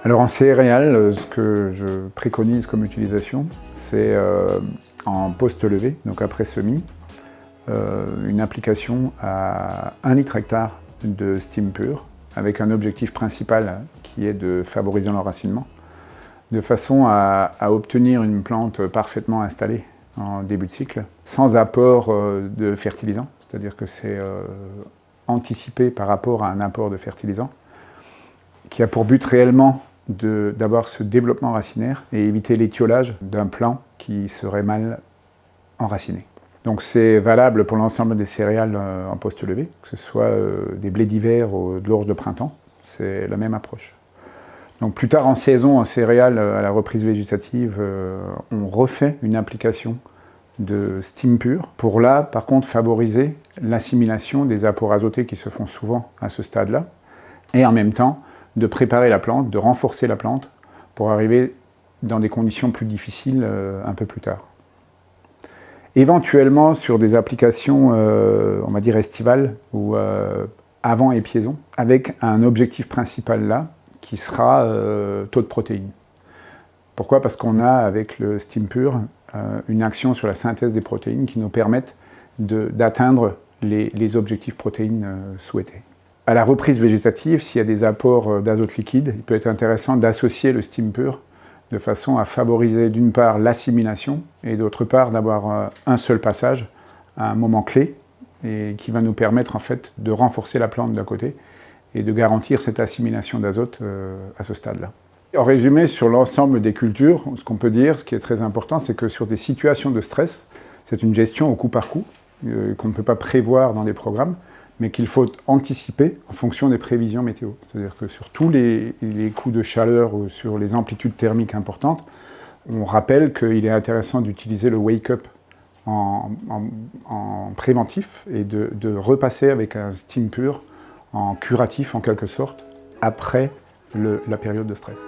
Alors en céréales, ce que je préconise comme utilisation, c'est en post-levée, donc après semis, une application à 1 litre hectare de steam pur, avec un objectif principal qui est de favoriser l'enracinement, de façon à obtenir une plante parfaitement installée en début de cycle, sans apport de fertilisants, c'est-à-dire que c'est anticipé par rapport à un apport de fertilisants, qui a pour but réellement d'avoir ce développement racinaire et éviter l'étiolage d'un plant qui serait mal enraciné. Donc c'est valable pour l'ensemble des céréales en post-levée, que ce soit des blés d'hiver ou de l'orge de printemps, c'est la même approche. Donc plus tard en saison, en céréales, à la reprise végétative, on refait une application de steam pur pour là, par contre, favoriser l'assimilation des apports azotés qui se font souvent à ce stade-là, et en même temps, de préparer la plante, de renforcer la plante pour arriver dans des conditions plus difficiles un peu plus tard. Éventuellement sur des applications, on va dire estivales ou avant épiaison, avec un objectif principal là, qui sera taux de protéines. Pourquoi? Parce qu'on a avec le steam pur une action sur la synthèse des protéines qui nous permettent d'atteindre les objectifs protéines souhaités. À la reprise végétative, s'il y a des apports d'azote liquide, il peut être intéressant d'associer le steam pur de façon à favoriser d'une part l'assimilation et d'autre part d'avoir un seul passage à un moment clé et qui va nous permettre en fait de renforcer la plante d'un côté et de garantir cette assimilation d'azote à ce stade-là. En résumé, sur l'ensemble des cultures, ce qu'on peut dire, ce qui est très important, c'est que sur des situations de stress, c'est une gestion au coup par coup qu'on ne peut pas prévoir dans des programmes, mais qu'il faut anticiper en fonction des prévisions météo. C'est-à-dire que sur tous les coups de chaleur ou sur les amplitudes thermiques importantes, on rappelle qu'il est intéressant d'utiliser le wake-up en préventif et de repasser avec un steam pur en curatif en quelque sorte, après la période de stress.